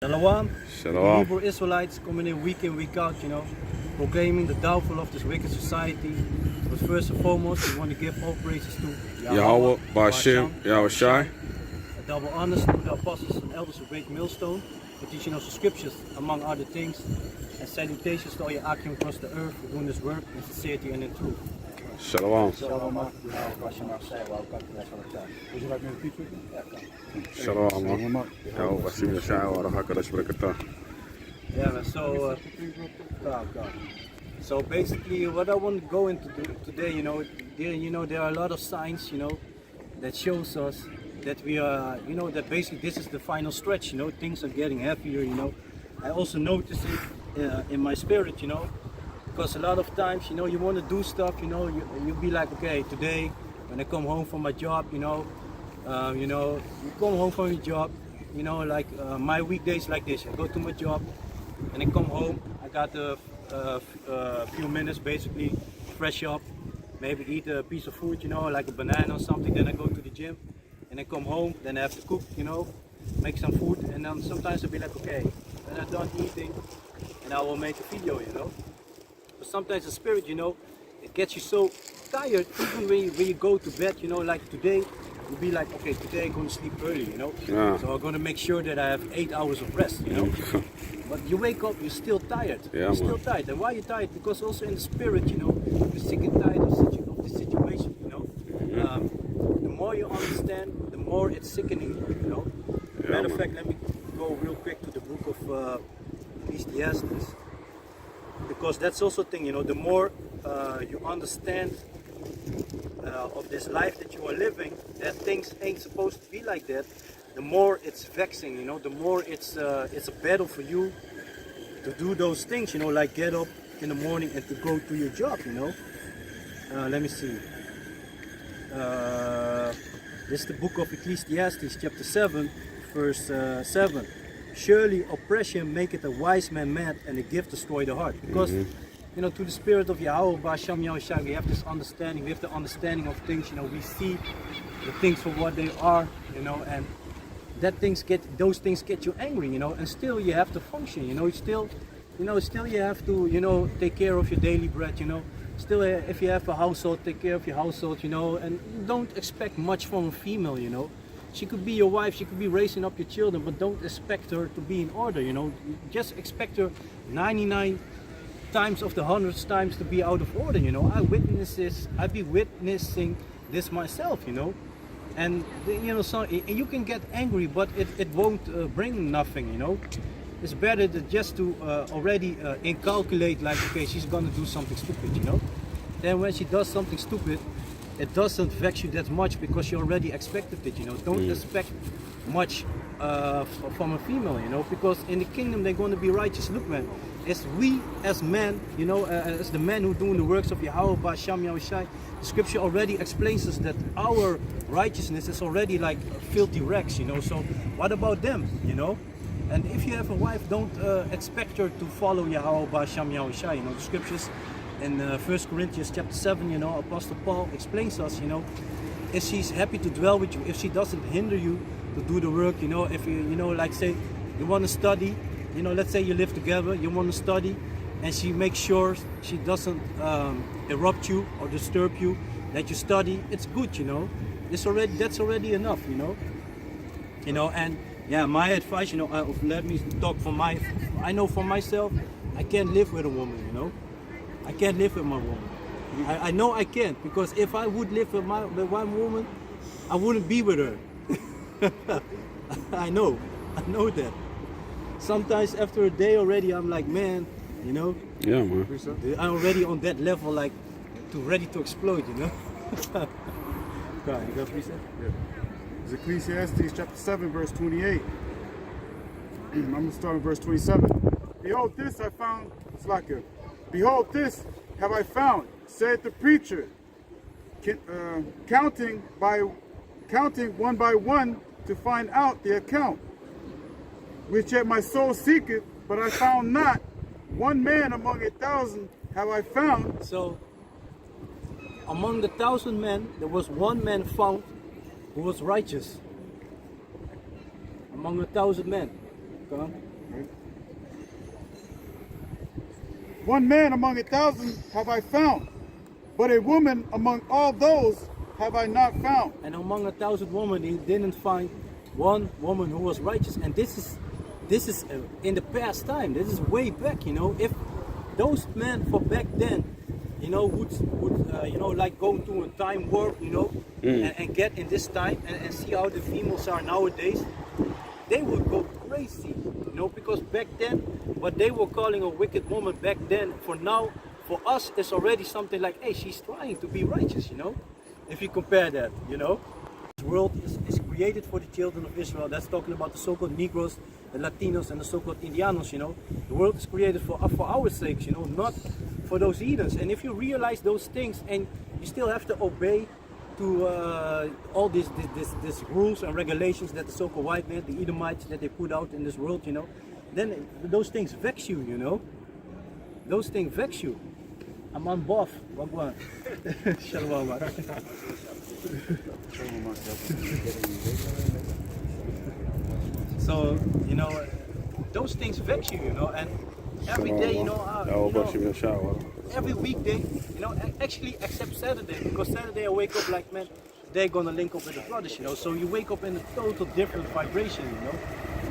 Shalom. Shalom. Hebrew Israelites coming in, week out, proclaiming the downfall of this wicked society. But first and foremost, we want to give all praises to Yahweh, Ba'ashem, Yahweh Shai. A double honors to the apostles and elders of Great Millstone for teaching us the scriptures, among other things. And salutations to all your Akim across the earth for doing this work in sincerity and in truth. Shalom. Shalom. Would you like me to teach with you? Shalom. Yahweh, Ba'ashem, Shai, wa rahakadosh barakatah. Yeah, man, so basically what I want to go into today, there are a lot of signs, that shows us that we are, that basically this is the final stretch, things are getting heavier, I also notice it in my spirit, because a lot of times, you want to do stuff, you be like, okay, today when I come home from my job, you come home from your job, my weekdays like this. I go to my job and I come home. I got a few minutes, basically fresh up, maybe eat a piece of food, like a banana or something. Then I go to the gym and I come home. Then I have to cook, make some food, and then sometimes I'll be like, okay, when I'm done eating, and I will make a video, But sometimes the spirit, it gets you so tired, even when you go to bed, like today, you'll be like, okay, today I'm going to sleep early, Yeah. So I'm going to make sure that I have 8 hours of rest, But you wake up, you're still tired. Yeah, you're still tired. And why are you tired? Because also in the spirit, you're sick and tired of the situation, The more you understand, the more it's sickening, Yeah, Matter of fact, let me go real quick to the book of Ecclesiastes. Because that's also a thing, the more you understand of this life that you are living, that things ain't supposed to be like that, the more it's vexing, the more it's a battle for you to do those things, like get up in the morning and to go to your job, Let me see. This is the book of Ecclesiastes, chapter 7, verse 7. Surely oppression maketh a wise man mad, and a gift destroy the heart. Because, to the spirit of Yahweh, Ba'ashem, Yahweh Shai, we have this understanding, we have the understanding of things, we see the things for what they are, and those things get you angry, and still you have to function, still you have to, take care of your daily bread, Still, if you have a household, take care of your household, and don't expect much from a female, She could be your wife, she could be raising up your children, but don't expect her to be in order, Just expect her 99 times of the 100 times to be out of order, I be witnessing this myself, And, so you can get angry, but it won't bring nothing, It's better just to already inculcate, like, okay, she's gonna do something stupid, Then when she does something stupid, it doesn't vex you that much because you already expected it, Don't expect much from a female, because in the kingdom they're going to be righteous. Look, man, it's we as men, as the men who doing the works of Yahweh, Ba'ashem, Yahweh Shai, the scripture already explains us that our righteousness is already like filthy rags, So what about them, And if you have a wife, don't expect her to follow Yahweh, Ba'ashem, Yahweh Shai, The scriptures in 1 Corinthians chapter 7, Apostle Paul explains us, if she's happy to dwell with you, if she doesn't hinder you to do the work, if you, like say, you want to study, let's say you live together, you want to study, and she makes sure she doesn't interrupt you or disturb you, that you study, it's good, that's already enough, and yeah, my advice, let me talk I know for myself, I can't live with a woman, I can't live with my woman. I know I can't, because if I would live with one woman, I wouldn't be with her. I know that. Sometimes after a day already, I'm like, man, Yeah, man. I'm already on that level, like, ready to explode, God, you got a precept? Yeah. It's Ecclesiastes chapter 7, verse 28. I'm going to start in verse 27. Behold, this I found, Slacker. Behold, this have I found, said the preacher, counting one by one to find out the account, which yet my soul seeketh, but I found not. One man among 1,000 have I found. So, among the 1,000 men, there was one man found who was righteous. Among 1,000 men. Come on. One man among 1,000 have I found, but a woman among all those have I not found. And among 1,000 women, he didn't find one woman who was righteous. And this is in the past time. This is way back, you know. If those men for back then, you know, would you know, like go to a time warp, you know, and get in this time and see how the females are nowadays, they would go crazy, you know, because back then, what they were calling a wicked woman back then, for now, for us, it's already something like, hey, she's trying to be righteous, you know, if you compare that, you know. This world is created for the children of Israel. That's talking about the so-called Negroes, the Latinos, and the so-called Indianos, you know. The world is created for our sakes, you know, not for those heathens. And if you realize those things and you still have to obey to all these rules and regulations that the so-called white men, the Edomites, that they put out in this world, you know, then those things vex you, you know. Those things vex you. I'm on buff. Wagwan. Shalom. So, you know, those things vex you, you know, and every day, you know, every weekday, you know, actually except Saturday, because Saturday I wake up like, man, they're gonna link up with the brothers, you know, so you wake up in a total different vibration, you know.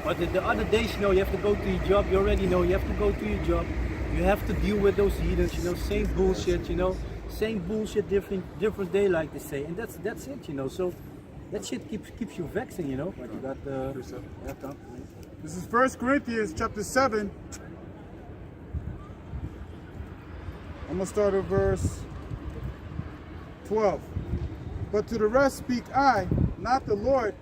But the other days, you know, you have to go to your job, you already know, you have to go to your job, you have to deal with those heathens, you know, same bullshit, you know, same bullshit, different day, like they say, and that's it, you know. So that shit keeps you vexing, you know. But you got This is 1 Corinthians chapter 7. I'm gonna start at verse 12. But to the rest speak I, not the Lord.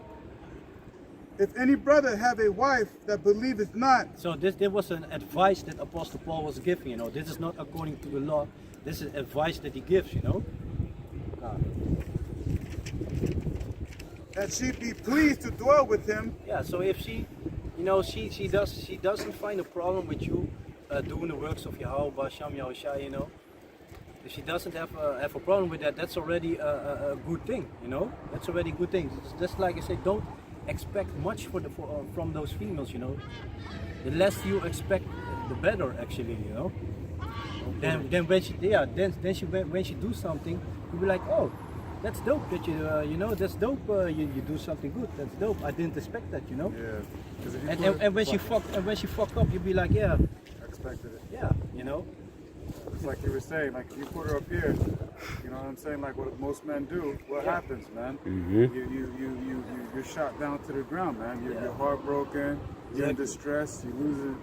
If any brother have a wife that believeth not. So there was an advice that Apostle Paul was giving, you know. This is not according to the law. This is advice that he gives, you know. That she be pleased to dwell with him. Yeah, so if she, you know, she doesn't find a problem with you doing the works of Yahweh, Sham Yahushua, you know. If she doesn't have a problem with that, that's already a good thing, you know. That's already a good thing. It's just like I said, don't expect much from those females, you know. The less you expect, the better, actually, you know. Then when she do something, you'll be like, oh, that's dope that you know, that's dope. You do something good. That's dope. I didn't expect that, you know. Yeah. And when she fuck up, you'll be like, yeah, I expected it. yeah, you know. It's like you were saying, like if you put her up here, you know what I'm saying, like what most men do, what happens, man? You're shot down to the ground, man. You're heartbroken, you're in distress, you're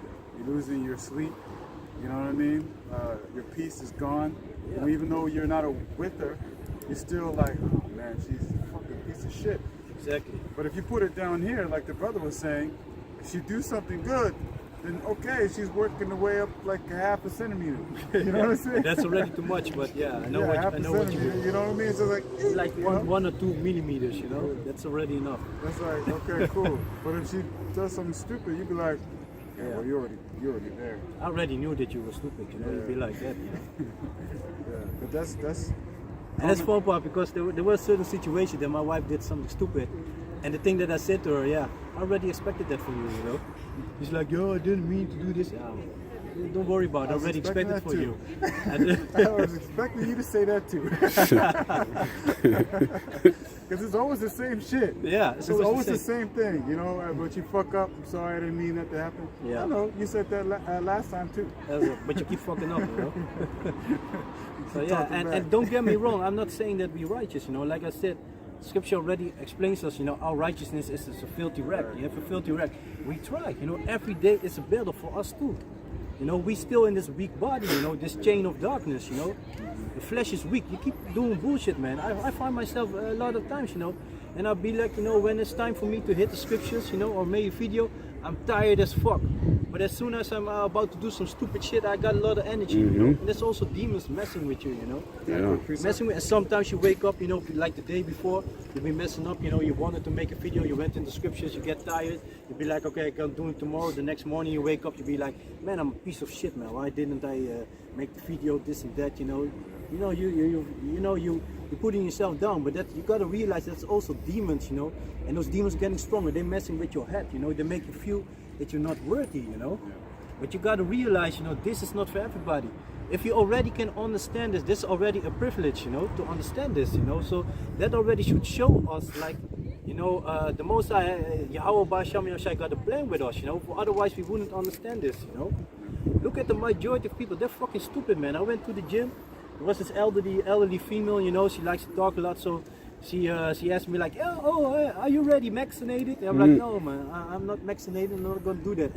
losing your sleep, you know what I mean? Your peace is gone. And even though you're not with her, you're still like, oh man, she's a fucking piece of shit. Exactly. But if you put it down here, like the brother was saying, if she do something good, then okay, she's working her way up like a half a centimeter. You know what I'm saying? That's already too much, but yeah, I know half what a you centimeter, mean. you know what I mean? It's just like, Like 1 or 2 millimeters, you know. That's already enough. That's like, okay, cool. But if she does something stupid, you'd be like, yeah, well, you're already there. I already knew that you were stupid, you know. You'd be like that, you know. Yeah, but that's. And that's fun part, because there were certain situations that my wife did something stupid, and the thing that I said to her, yeah, I already expected that from you, you know. She's like, yo, I didn't mean to do this. Yeah, don't worry about it. I already expected it for you. I was expecting you to say that too. Because it's always the same shit. Yeah, it's always the same thing, you know. But you fuck up. I'm sorry, I didn't mean that to happen. Yeah. I know you said that last time too. But you keep fucking up, you know. So yeah, and don't get me wrong. I'm not saying that we're righteous, you know. Like I said, Scripture already explains us, you know, our righteousness is a filthy rag. You have a filthy rag. We try, you know, every day is a battle for us too. You know, we still in this weak body, you know, this chain of darkness, you know. The flesh is weak. You keep doing bullshit, man. I find myself a lot of times, you know, and I'll be like, you know, when it's time for me to hit the scriptures, you know, or make a video, I'm tired as fuck. But as soon as I'm about to do some stupid shit, I got a lot of energy, you know. And there's also demons messing with you, you know. Messing with, and sometimes you wake up, you know, like the day before, you've been messing up, you know, you wanted to make a video, you went in the scriptures, you get tired, you be like, okay, I can do it tomorrow. The next morning you wake up, you be like, man, I'm a piece of shit, man. Why didn't I make the video, this and that, you know. You know, you're putting yourself down, but that you gotta realize that's also demons, you know. And those demons getting stronger, they're messing with your head, you know. They make you feel that you're not worthy, you know. But you got to realize, you know, this is not for everybody. If you already can understand this, this is already a privilege, you know, to understand this, you know. So that already should show us, like, you know, the Most High, Yahweh Ba'Sham Yashai got a plan with us, you know. Otherwise, we wouldn't understand this, you know. Look at the majority of people; they're fucking stupid, man. I went to the gym. There was this elderly female, you know. She likes to talk a lot, so she asked me like, are you ready vaccinated? And I'm like, no, man, I'm not vaccinated. I'm not gonna do that.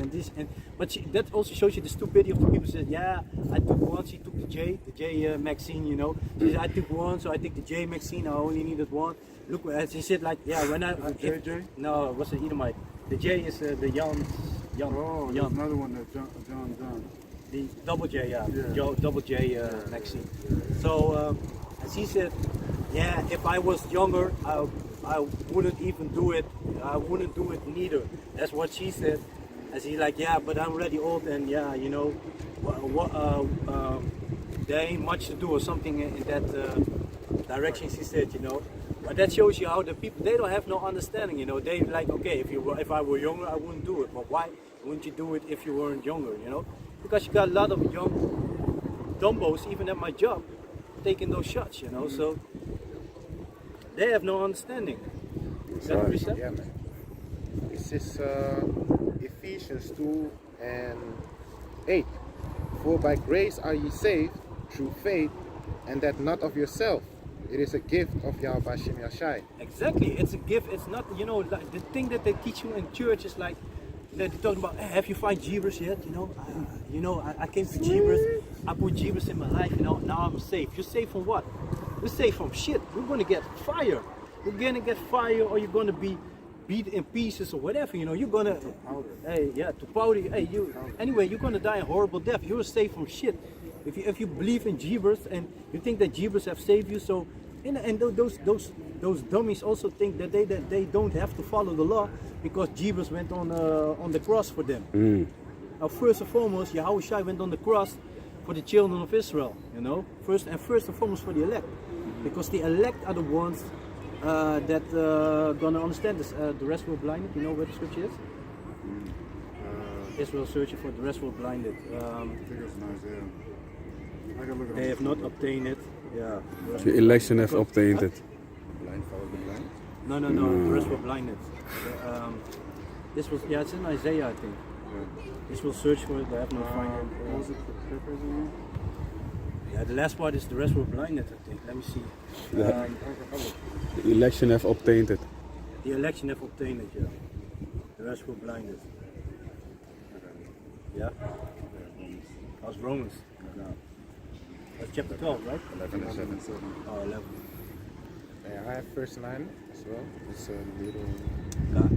But that also shows you the stupidity of the people. Said, yeah, I took one. She took the J vaccine, you know. She said, I took one, so I take the J vaccine. I only needed one. Look, she said like, yeah, when I J? no, it was an Edomite. The J is the Jan. Oh, there's another one that John. The double J, yeah. Double J vaccine. So and she said, yeah, if I was younger, I wouldn't even do it. I wouldn't do it neither. That's what she said. And she's like, yeah, but I'm already old, and yeah, you know, there ain't much to do or something in that direction. She said, you know. But that shows you how the people, they don't have no understanding, you know. They like, okay, if I were younger, I wouldn't do it. But why wouldn't you do it if you weren't younger, you know? Because you got a lot of young dumbos, even at my job, taking those shots, you know. So they have no understanding. Is that what you said? Yeah, man. This is Ephesians 2:8. For by grace are ye saved through faith, and that not of yourself. It is a gift of Yahweh Ba'Shem Yashai. Exactly, it's a gift. It's not, you know, like the thing that they teach you in church is like, they're talking about, hey, have you found Jeebus yet? You know, I came to Jeebus, I put Jeebus in my life, you know, now I'm safe. You're safe from what? You're safe from shit. You're gonna get fire. You're gonna get fire, or you're gonna be beat in pieces or whatever, you know. You're gonna, to powder. Hey, anyway, you're gonna die a horrible death. You're safe from shit. If you believe in Jeebus and you think that Jeebus have saved you, so and those dummies also think that they don't have to follow the law because Jeebus went on the cross for them. Now, first and foremost, Yahweh Shai went on the cross for the children of Israel, you know. First and foremost for the elect, because the elect are the ones that gonna understand this. The rest were blinded. You know where the scripture is? Israel searching for, the rest were blinded. I think it's in Isaiah. I can look it They up. have not obtained it. Yeah. The election have obtained it. Blind follow the blind. No. The rest were blinded. This was, yeah, it's in Isaiah, I think. This will search for it. They have not find it. What was it? Yeah, the last part is the rest were blinded, I think. Let me see. The election have obtained it. The election have obtained it, yeah. The rest were blinded. Yeah. That was Romans. No. That's chapter 12, right? 11 and 7. Oh, 11. I have verse 9 as well. It's a little. Yeah.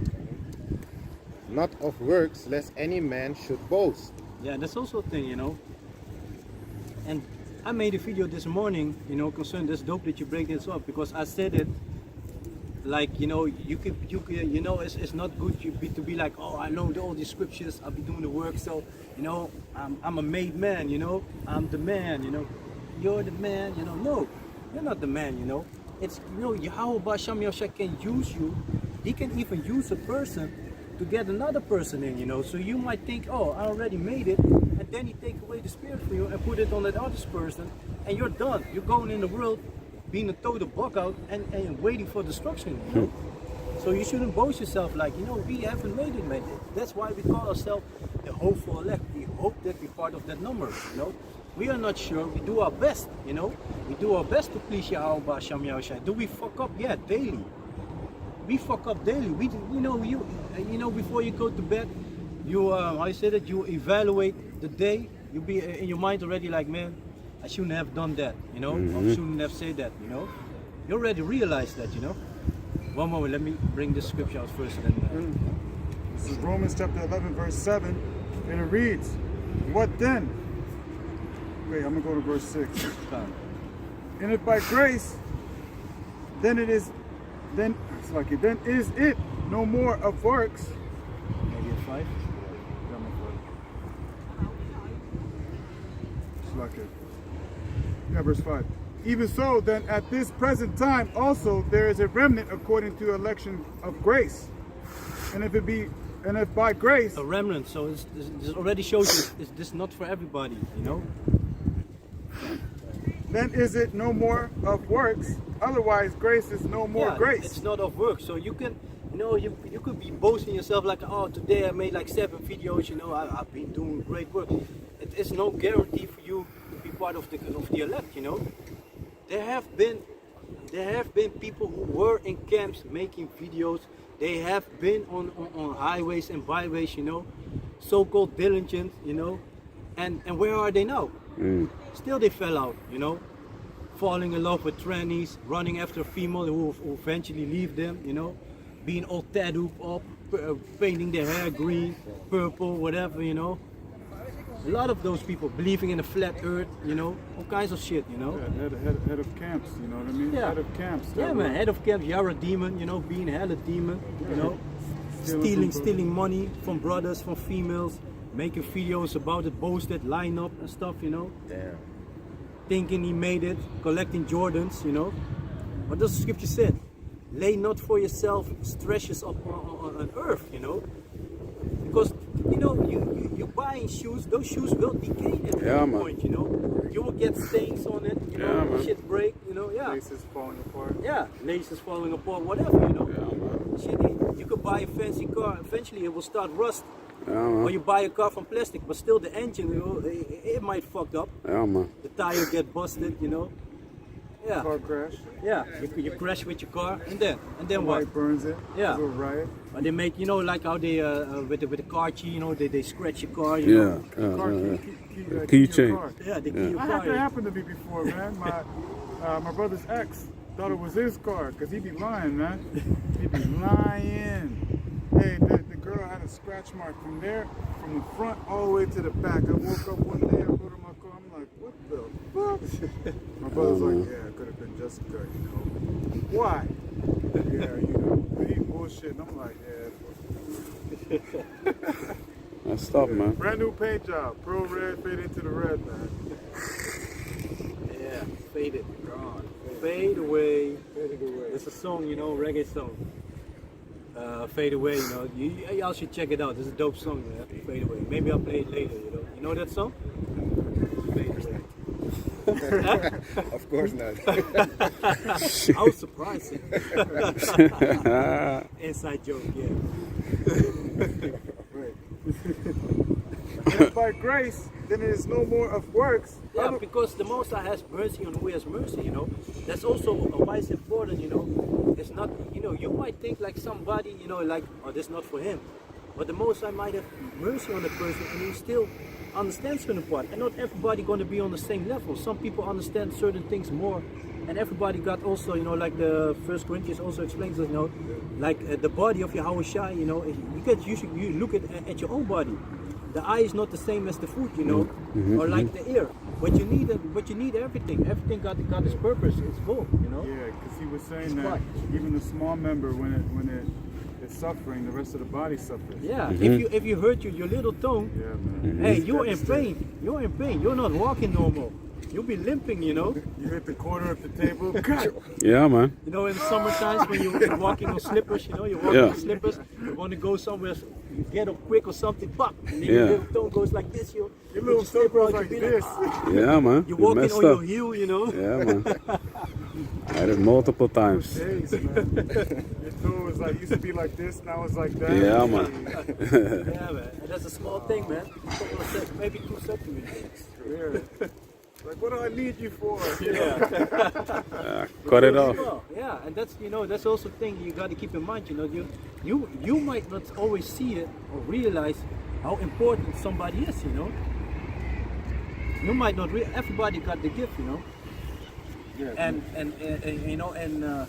Not of works, lest any man should boast. Yeah, that's also a thing, you know. And I made a video this morning, you know, concerning this. Dope that you break this up, because I said it like, you know, you could, you know, it's not good to be like, oh, I know all these scriptures, I'll be doing the work, so, you know, I'm a made man, you know, I'm the man, you know, you're the man, you know. No, you're not the man, you know. It's, you know, Yahweh Ba'Shem Yashai can use you. He can even use a person to get another person in, you know. So you might think, oh, I already made it, and then he take away the spirit from you and put it on that other person, and you're done. You're going in the world being a total bug out and waiting for destruction, you know. So you shouldn't boast yourself like, you know, we haven't made it, man. That's why we call ourselves the hopeful elect. We hope that we're part of that number, you know. We are not sure. We do our best, you know. We do our best to please Yahweh Ba'Shem Yashai. Do we fuck up? Yeah, daily. We fuck up daily. We, you know, before you go to bed, you, I said it, you evaluate the day. You be in your mind already like, man, I shouldn't have done that, you know. I shouldn't have said that, you know. You already realize that, you know. One moment, let me bring this scripture out first. Then, This is Romans chapter 11, verse 7, and it reads, what then? Wait, I'm going to go to verse 6. And if by grace, then it is, then is it no more of works. maybe a 5. It's like it. Yeah, verse 5. Even so, then at this present time also there is a remnant according to election of grace. And if it be And if by grace, a remnant. So it already shows you it's this not for everybody, you know. then is it no more of works? Otherwise, grace is no more grace. It's not of work. So you can, you know, you could be boasting yourself like, oh, today I made like 7 videos. You know, I've been doing great work. It is no guarantee for you to be part of the elect. You know, there have been people who were in camps making videos. They have been on highways and byways. You know, so-called diligent. You know, and where are they now? Still they fell out, you know, falling in love with trannies, running after a female who eventually leave them, you know, being all tattooed up, painting their hair green, purple, whatever, you know. A lot of those people believing in a flat earth, you know, all kinds of shit, you know. Yeah, head of camps, you know what I mean? Yeah. Head of camps. Yeah, man, head of camps, you're a demon, you know, being hella demon, you know, stealing money from brothers, from females, making videos about it, boasted, line up and stuff, you know. Damn. Thinking he made it, collecting Jordans, you know. What does the scripture say? Lay not for yourself treasures up on earth, you know. Because, you know, you're buying shoes, those shoes will decay at one point, you know. You will get stains on it, you know, shit break, you know, Laces falling apart. Yeah, laces falling apart, whatever, you know. Shit, you could buy a fancy car, eventually it will start rust. Or you buy a car from plastic, but still the engine, you know, it might fuck up. Yeah, man. The tire get busted, you know. Yeah. Car crash. Yeah. You crash with your car, and then what? Somebody burns it. Yeah. Little riot. Or they make, you know, like how they with the car key, you know, they scratch your car. You know? Car Key your chain. car. Yeah, they key your That car. happened to me before, man. My brother's ex thought it was his car, because he be lying, man. He be lying. Hey, the girl had a scratch mark from there, from the front all the way to the back. I woke up one day, I go to my car, I'm like, what the fuck? My brother's like, yeah, it could have been Jessica, you know. Why? Yeah, you know, he bullshit. And I'm like, yeah. That's tough, man. Brand new paint job, pearl red, fade into the red, man. Yeah, faded. Fade away. Faded away. It's a song, you know, reggae song. Fade Away, you know, y'all should check it out. It's a dope song, man. Fade Away. Maybe I'll play it later, you know. You know that song? Fade Away. Of course not. I was surprised. Inside joke, yeah. And by grace, then it is no more of works. Yeah, because the Most High has mercy on who has mercy, you know. That's also why it's important, you know. It's not, you know, you might think like somebody, you know, like, oh, this is not for him. But the Most High might have mercy on the person and he still understands certain part. And not everybody going to be on the same level. Some people understand certain things more. And everybody got also, you know, like the 1 Corinthians also explains that, you know, like the body of Yahweh Shai, you know, you look at your own body. The eye is not the same as the foot, you know, or like the ear. But you need everything. Everything got its purpose. It's full, you know. Yeah, because he was saying that even the small member, when it is suffering, the rest of the body suffers. Yeah. If you hurt your little toe, Yeah, man. hey, you're in pain. You're in pain. You're not walking normal. You'll be limping, you know. You hit the corner of the table. God. Yeah, man. You know, in the summer times when you're walking on slippers, you know, you're walking on slippers, you want to go somewhere, you get up quick or something, pop, and then your little toe goes like this, your little toe goes like this. Yeah, man. You're You walking messed on up. your heel, you know. Yeah, man. I did it multiple times. Days, man. Your toe was like, used to be like this, now it's like that. Yeah, man. Yeah, man. And that's a small thing, man. Maybe 2 centimeters. Yeah. Like, what do I need you for? Yeah. Cut it off. Well, yeah, and that's, you know, that's also a thing you got to keep in mind. You know, you might not always see it or realize how important somebody is. You know, you might not. Everybody got the gift. You know, Yeah. and you know, and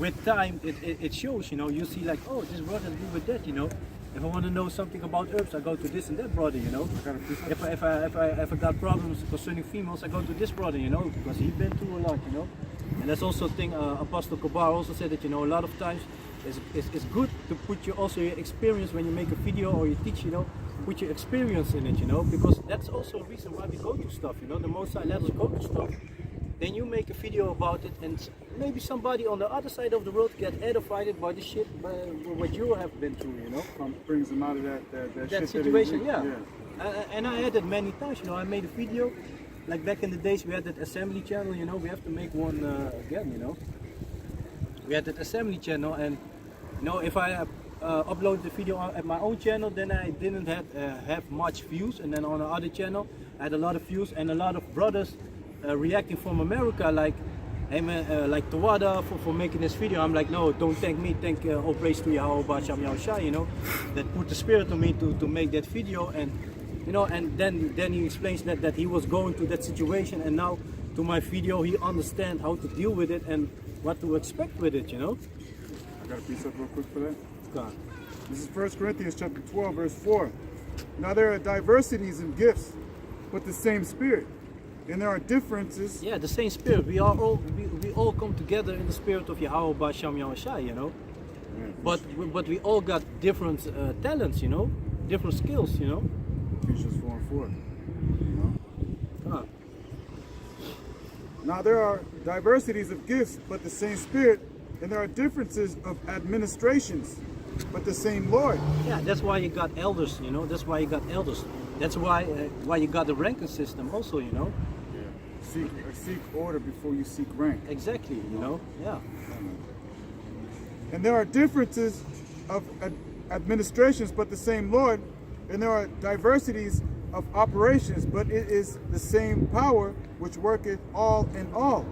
with time it shows. You know, you see like, oh, this brother is good with that. You know. If I want to know something about herbs, I go to this and that brother, you know. If I got problems concerning females, I go to this brother, you know, because he's been through a lot, you know. And that's also a thing. Apostle Kabar also said that, you know, a lot of times it's good to put your experience when you make a video or you teach, you know, put your experience in it, you know, because that's also a reason why we go to stuff, you know. The Most High let us go to stuff then you make a video about it, and maybe somebody on the other side of the world get edified by the shit, by what you have been through, you know. Brings them out of that shit situation, that yeah. And I had it many times, you know. I made a video, like back in the days we had that assembly channel, you know. We have to make one again, you know. We had that assembly channel, and you know, if I upload the video at my own channel, then I didn't have much views, and then on the other channel I had a lot of views and a lot of brothers reacting from America, like, hey man, like Tawada for making this video. I'm like, no, don't thank me, thank all praise to Yahweh Shem Yahushai, you know, that put the spirit on me to make that video. And you know, and then he explains that he was going through that situation, and now to my video he understands how to deal with it and what to expect with it, you know. I got a piece up real quick for that. God. This is 1 Corinthians chapter 12, verse 4. Now there are diversities in gifts, but the same Spirit. And there are differences. Yeah, the same spirit. We all come together in the spirit of Yahweh Shem Yahushai, you know. Yeah. But we all got different talents, you know, different skills, you know. Ephesians 4 and 4. You know? Come on. Now there are diversities of gifts, but the same Spirit. And there are differences of administrations, but the same Lord. Yeah, that's why you got elders, you know. That's why you got elders. That's why you got the ranking system also, you know. Seek order before you seek rank. Exactly, you know. Yeah. And there are differences of administrations, but the same Lord. And there are diversities of operations, but it is the same power which worketh all in all.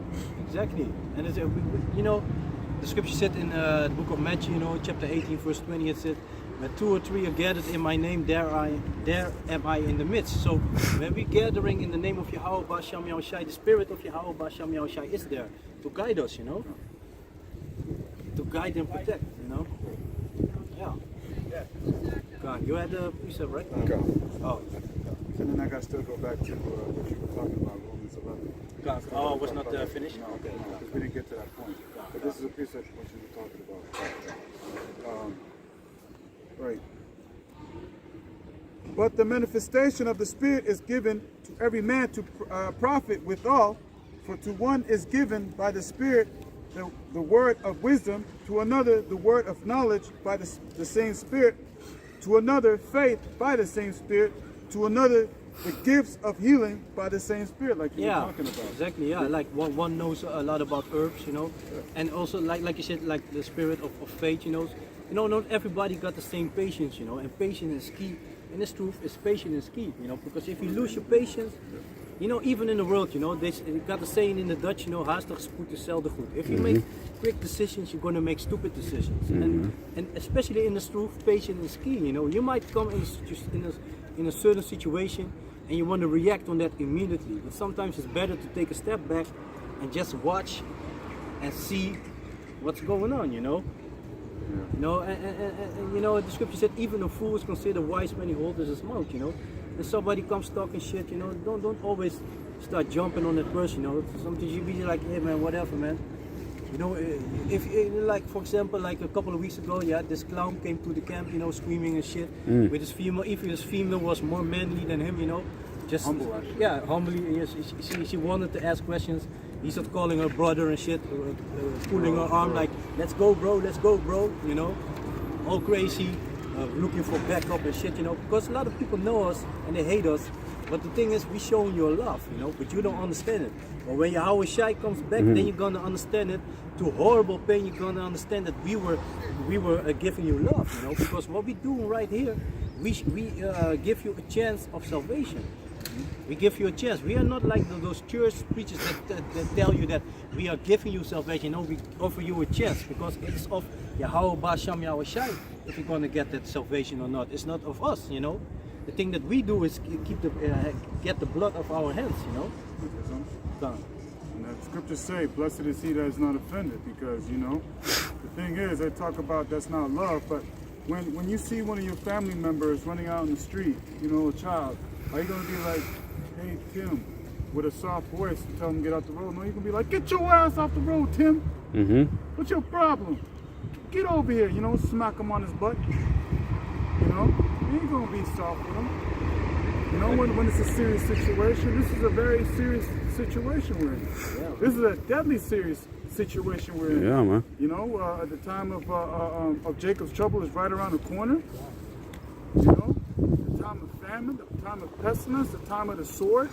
Exactly. And it's, you know, the scripture said in the book of Matthew, you know, chapter 18, verse 20, it said, "When 2 or 3 are gathered in my name, there am I in the midst." So when we're gathering in the name of Yahweh Shem Yahushai, the spirit of Yahweh Shem Yahushai is there to guide us, you know, to guide and protect, you know. Yeah. God, you had a precept, right? Okay. Oh. And then I got to still go back to what you were talking about, Romans 11. God. Oh, was not finished? No, okay, because we didn't get to that point. But this is a precept of what you were talking about. Right. But the manifestation of the Spirit is given to every man to profit withal, for to one is given by the Spirit the word of wisdom, to another the word of knowledge by the same Spirit, to another faith by the same Spirit, to another the gifts of healing by the same Spirit, like you were talking about. Exactly, yeah. Like one knows a lot about herbs, you know, and also like you said, like the spirit of faith, you know. You know, not everybody got the same patience, you know, and patience is key. And this truth is patience is key, you know, because if you lose your patience, you know, even in the world, you know, they got the saying in the Dutch, you know, haastig spoed is zelden goed. If you make quick decisions, you're gonna make stupid decisions, and especially in this truth, patience is key. You know, you might come in a certain situation and you want to react on that immediately, but sometimes it's better to take a step back and just watch and see what's going on, you know. You know, and you know, the scripture said even a fool is considered wise when he holds his mouth, you know. And somebody comes talking shit, you know, don't always start jumping on that person, you know. Sometimes you be like, hey man, whatever, man. You know, if like for example, like a couple of weeks ago, yeah, this clown came to the camp, you know, screaming and shit with his female. If his female was more manly than him, you know, just humble, actually. Yeah, humbly. Yes, she wanted to ask questions. He started calling her brother and shit, pulling her arm like, let's go, bro, you know, all crazy, looking for backup and shit, you know, because a lot of people know us and they hate us. But the thing is, we showing you love, you know, but you don't understand it. But when Yahweh Shai comes back, then you're gonna understand it. To horrible pain, you're gonna understand that we were giving you love, you know, because what we do right here, we give you a chance of salvation. We give you a chance. We are not like those church preachers that tell you that we are giving you salvation. No, we offer you a chance because it's of Yahweh Shem Yahushai if you're going to get that salvation or not. It's not of us, you know. The thing that we do is get the blood of our hands, you know. Done. And the scriptures say, blessed is he that is not offended, because, you know, the thing is, they talk about that's not love, but when you see one of your family members running out in the street, you know, a child, are you going to be like, hey, Tim, with a soft voice and tell him to get out the road? No, you're going to be like, get your ass off the road, Tim. What's your problem? Get over here, you know, smack him on his butt. You know, you ain't going to be soft with him. You You know, when it's a serious situation, this is a very serious situation we're in. Yeah. This is a deadly serious situation we're in. Yeah, man. You know, at the time of Jacob's trouble is right around the corner. You know, the time of famine, the time of pestilence, the time of the sword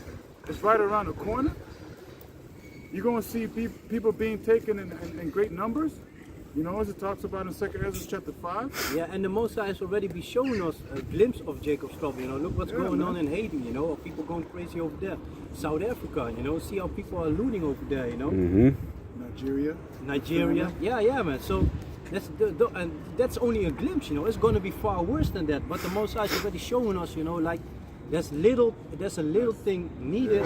is right around the corner. You're going to see people being taken in great numbers. You know, as it talks about in 2 Ezra chapter 5. Yeah, and the Most High has already been showing us a glimpse of Jacob's trouble. You know, look what's going on in Haiti. You know, people going crazy over there. South Africa. You know, see how people are looting over there. You know, Nigeria. Yeah, man. So that's and that's only a glimpse. You know, it's going to be far worse than that. But the Most High is already showing us. You know, like there's a little thing needed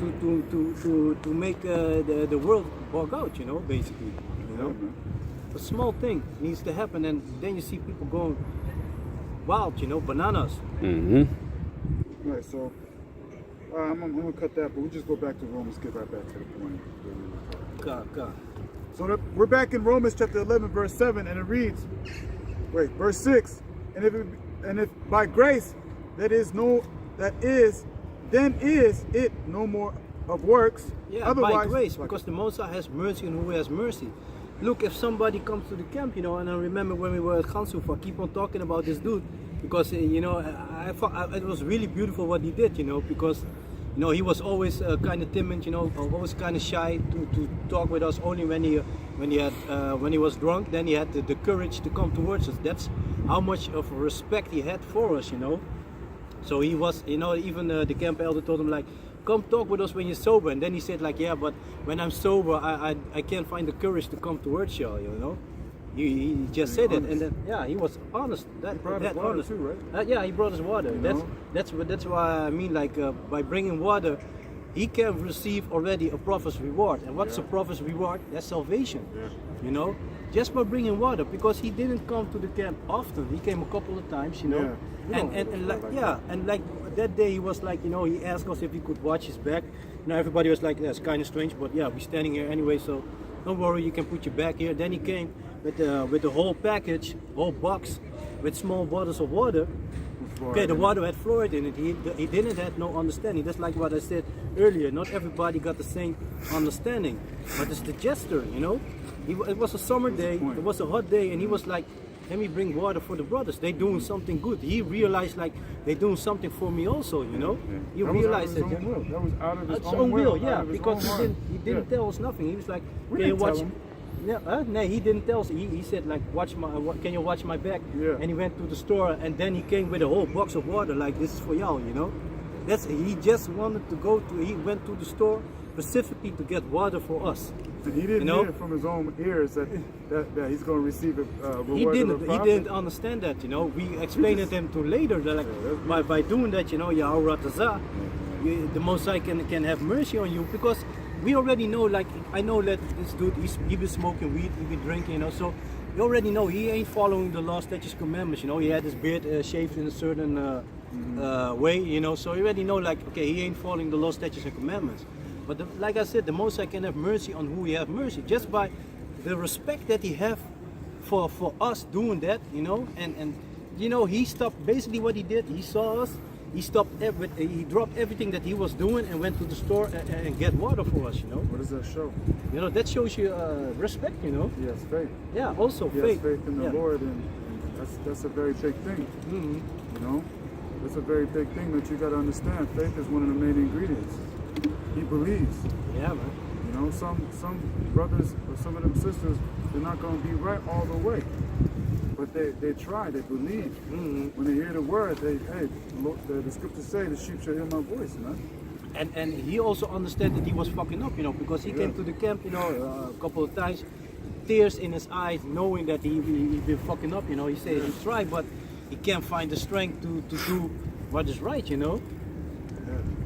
to make the world bug out. You know, basically. You know. A small thing needs to happen, and then you see people going wild, you know, bananas. Right, so I'm going to cut that, but we'll just go back to Romans, get right back to the point. So we're back in Romans chapter 11, verse 7, and it reads, verse 6, and if by grace then is it no more of works. Yeah, by grace, because the Most High has mercy on who has mercy. Look, if somebody comes to the camp, you know, and I remember when we were at Gansufa, I keep on talking about this dude, because, you know, I thought it was really beautiful what he did, you know, because, you know, he was always kind of timid, you know, always kind of shy to talk with us. Only when he was drunk, then he had the courage to come towards us. That's how much of respect he had for us, you know. So he was, you know, even the camp elder told him, like, come talk with us when you're sober. And then he said, like, yeah, but when I'm sober, I can't find the courage to come towards you, you know. He just said it, and then yeah, he was honest. That honest too, right? Yeah, he brought us water. That's why I mean, like, by bringing water, he can receive already a prophet's reward. And what's a prophet's reward? That's salvation. Yeah. You know, just by bringing water, because he didn't come to the camp often. He came a couple of times, you know. Yeah. And like that day he was like, you know, he asked us if he could watch his back. You know, everybody was like, that's kind of strange, but yeah, we're standing here anyway, so don't worry, you can put your back here. Then he came with the whole package, whole box, with small bottles of water. Okay, the water had fluoride in it. He didn't have no understanding. That's like what I said earlier. Not everybody got the same understanding, but it's the gesture, you know. It was a summer day. It was a hot day, and he was like, let me bring water for the brothers. They doing something good. He realized, like, they doing something for me also, you know. He realized that. That was out of his own will. Yeah, because he didn't tell us nothing. He was like, can you watch? No, he didn't tell us. He said, like, can you watch my back? Yeah. And he went to the store, and then he came with a whole box of water, like, this is for y'all, you know. He just wanted to he went to the store specifically to get water for us. And he didn't hear from his own ears that he's going to receive a reward. He didn't understand that, you know. We explained it to him later that, like, by doing that, you know, Yahweh Ratazah, the Most High can have mercy on you, because we already know, like, I know that this dude, he been smoking weed, he been drinking, you know, so you already know he ain't following the law, statutes, commandments, you know. He had his beard shaved in a certain way, you know, so you already know, like, okay, he ain't following the law, statutes, and commandments. But like I said, the Most High can have mercy on who he have mercy, just by the respect that he have for us doing that, you know. And you know, he stopped. Basically, what he did, he saw us. He stopped he dropped everything that he was doing and went to the store and get water for us, you know. What does that show? You know, that shows you respect, you know. Yes, faith. Yeah, also faith. Faith in the Lord, and that's a very big thing. You know, that's a very big thing that you got to understand. Faith is one of the main ingredients. He believes. Yeah, man. You know, some brothers or some of them sisters, they're not going to be right all the way, but they try. They believe. When they hear the word, the scriptures say, "The sheep shall hear my voice," man. And he also understood that he was fucking up, you know, because he came to the camp, you know, a couple of times, tears in his eyes, knowing that he been fucking up, you know. He said he tried, but he can't find the strength to do what is right, you know.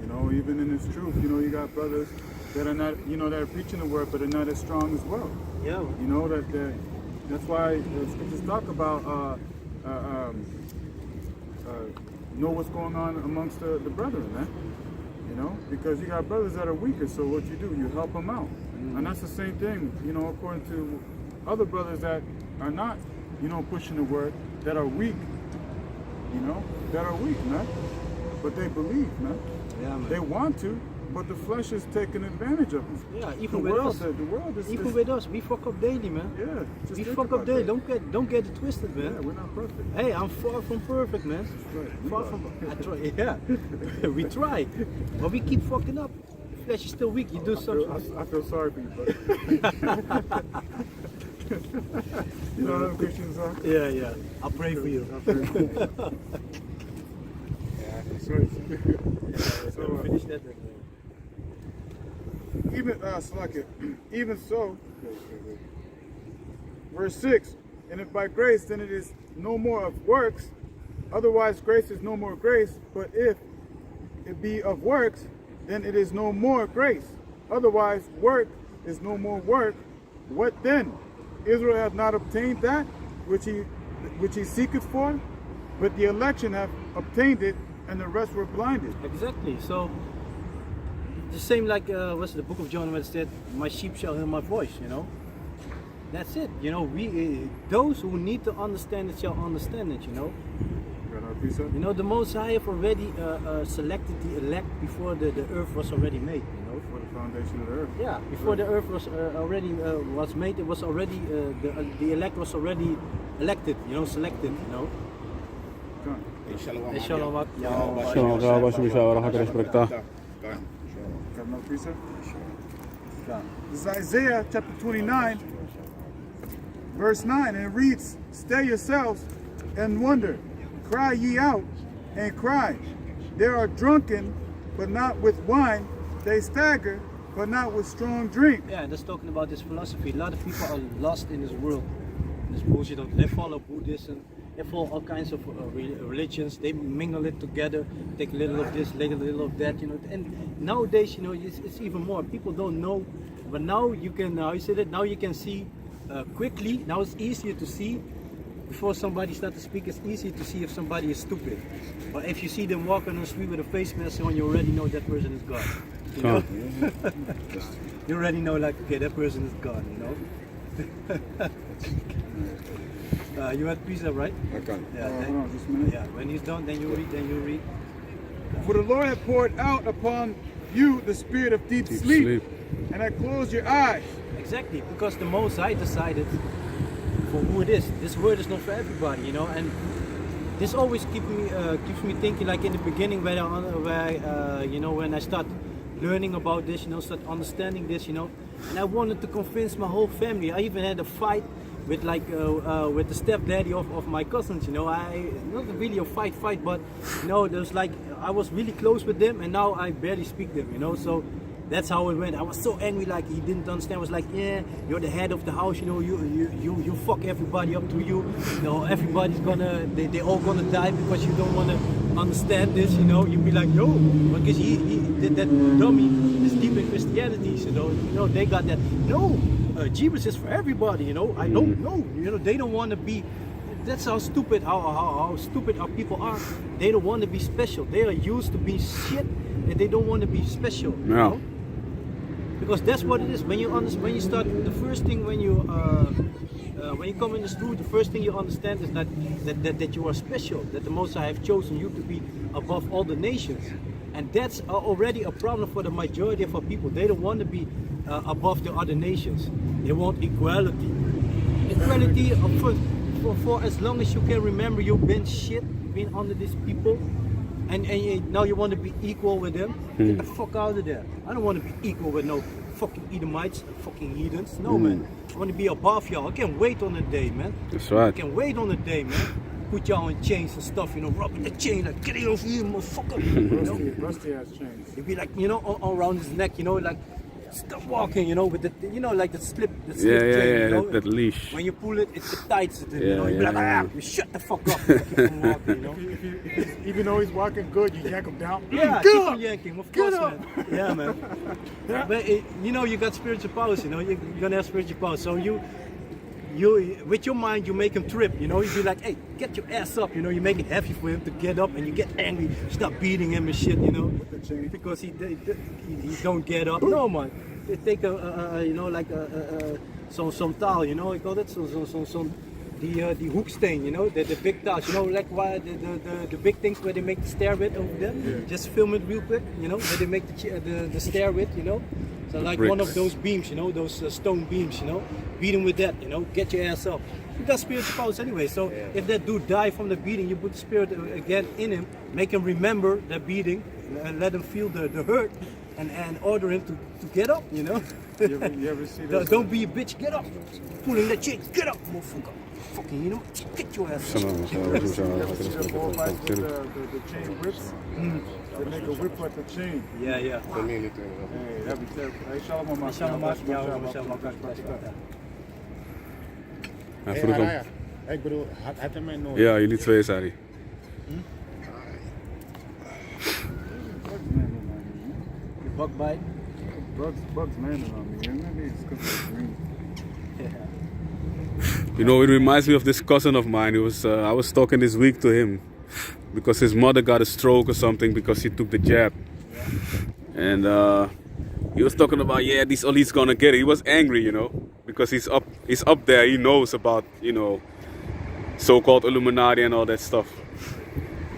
You know, even in his truth, you know, you got brothers that are not, you know, that are preaching the word, but are not as strong as well. Yeah. You know, that's why the scriptures talk about know what's going on amongst the brethren, man. You know, because you got brothers that are weaker, so what you do, you help them out. And that's the same thing, you know, according to other brothers that are not, you know, pushing the word, that are weak, you know, that are weak, man. but they believe, man. Yeah, man. They want to, but the flesh is taking advantage of them. Yeah, The even with world, us. the world is Even with us, we fuck up daily, man. yeah. Just We think fuck about up daily. that. Don't get it twisted, man. Yeah, we're not perfect. Hey, I'm far from perfect, man. Right. Far from. I try. Yeah, we try, but we keep fucking up. Flesh is still weak. You do something. I feel sorry for you, brother. You know what Christians are? Yeah, yeah. I'll pray for you. I pray for you. That's right. So, Finish that. Then. even so, verse 6, and if by grace, then it is no more of works, otherwise grace is no more grace, but if it be of works, then it is no more grace, otherwise work is no more work. What then? Israel hath not obtained that which he seeketh for, but the election have obtained it, and the rest were blinded. Exactly. So the same like what's the book of John where it said, "My sheep shall hear my voice." You know, that's it. You know, we those who need to understand it shall understand it. You know. Got our precept? You know, the Most High have already selected the elect before the earth was already made. You know. For the foundation of the earth. Yeah, before the earth was already was made, it was already the elect was already elected. You know, selected. You know. Come. Shalom. Shalom, Rabbi Shimshah, Barak Barakatah. Got another precept? This is Isaiah chapter 29, verse 9, and it reads, "Stay yourselves and wonder, cry ye out and cry. They are drunken, but not with wine. They stagger, but not with strong drink." Yeah, that's talking about this philosophy. A lot of people are lost in this world, this bullshit. They follow Buddhism, they follow all kinds of religions. They mingle it together, take a little of this, take a little of that, you know. And nowadays, you know, it's even more. People don't know, but now you can. How you say that? Now you can see quickly. Now it's easier to see. Before somebody starts to speak, it's easy to see if somebody is stupid. But if you see them walking on the street with a face mask on, you already know that person is God. You know? You already know, like, okay, that person is God, you know? You had precept, right? Okay. Yeah, Hold on just a minute. yeah. When he's done, then you read. For the Lord hath poured out upon you the spirit of deep sleep, and hath closed your eyes. Exactly, because the Most High decided for who it is. This word is not for everybody, you know, and this always keeps me thinking, like in the beginning when you know, when I start learning about this, you know, start understanding this, you know, and I wanted to convince my whole family. I even had a fight with like with the stepdaddy of my cousins, you know. Not really a fight, but you know, there's like I was really close with them, and now I barely speak them, you know. So that's how it went. I was so angry, like he didn't understand. I was like, yeah, you're the head of the house, you know, you fuck everybody up to you. You know, everybody's gonna, they all gonna die because you don't wanna understand this, you know. You'd be like, no, because he did that dummy is deep in Christianity, you know, they got that. No, Jesus is for everybody, you know. I don't know, you know, they don't wanna be. That's how stupid how stupid our people are. They don't want to be special. They are used to be shit, and they don't want to be special. You know? Because that's what it is. When you start, the first thing when you come in the school, the first thing you understand is that you are special. That the Most High have chosen you to be above all the nations, and that's already a problem for the majority of our people. They don't want to be above the other nations. They want equality. Equality for as long as you can remember, you've been shit, been under these people, and now you want to be equal with them. Get the fuck out of there. I don't want to be equal with no fucking Edomites, fucking heathens. No, man. I want to be above y'all. I can't wait on the day, man. That's right. I can't wait on the day, man. Put y'all in chains and stuff, you know, rubbing the chain, like, get it off you, motherfucker. You know? Rusty has chains. It'd be like, you know, all around his neck, you know, like, stop walking, you know, with the, you know, like the slip chain, you know, that leash. when you pull it, it tights it, you know, Yeah, you'd be like, yeah, you shut the fuck up, and keep on walking, you know. Even though he's walking good, you yank him down. Yeah, Get keep up! on yanking, of course, Get up! man. Yeah, man. But you know, you got spiritual powers, you know, you're gonna have spiritual powers, so you with your mind, you make him trip, you know. You be like, hey, get your ass up, you know. You make it heavy for him to get up, and you get angry, start beating him and shit, you know, because he don't get up. No, man. They take you know, like some taal, you know, ik call it some the hoeksteen, you know, the big tiles, you know, like why the big things where they make the stair with over there. Just film it real quick, you know, where they make the stair with, you know. So like one of those beams, you know, those stone beams, you know, beat him with that, you know, get your ass up. You got spiritual powers anyway, so if that dude died from the beating, you put the spirit again in him, make him remember that beating, and let him feel the hurt, and order him to get up, you know. You ever see that? Don't be a bitch, get up. Pulling that chain, get up, motherfucker. Fucking, you know, get your ass up. You ever see the bull fights with the chain whips? They make a whip like the chain. Yeah. Hey, that'd be terrible. Hey, shalom, ma. Hij vroeg hem. Ik bedoel, had hij mij nooit. Ja, jullie twee, zei hij. The bug bite. Bugs landing on me, and maybe it's because of the green. You know, it reminds me of this cousin of mine. I was talking this week to him because his mother got a stroke or something because he took the jab. And he was talking about, yeah, this Oli's gonna get it. He was angry, you know, because he's up there. He knows about, you know, so-called Illuminati and all that stuff.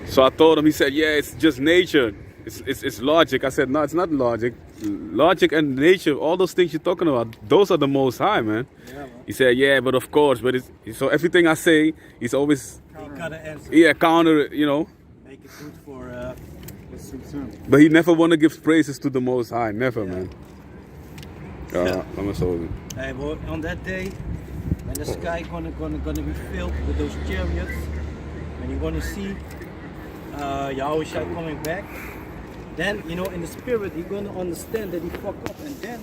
So I told him, he said, yeah, it's just nature. It's logic. I said, no, it's not logic. Logic and nature, all those things you're talking about, those are the most high, man. Yeah, man. He said, yeah, but of course, but so everything I say, he's always, You gotta answer. yeah, counter it, you know. Make it good for. Let's suits him. But he never want to give praises to the most high, never, man. Yeah. I'm a soldier. Hey, well, on that day, when the sky gonna be filled with those chariots, when you're gonna see Yahushua coming back, then, you know, in the spirit, you're gonna understand that he fucked up, and then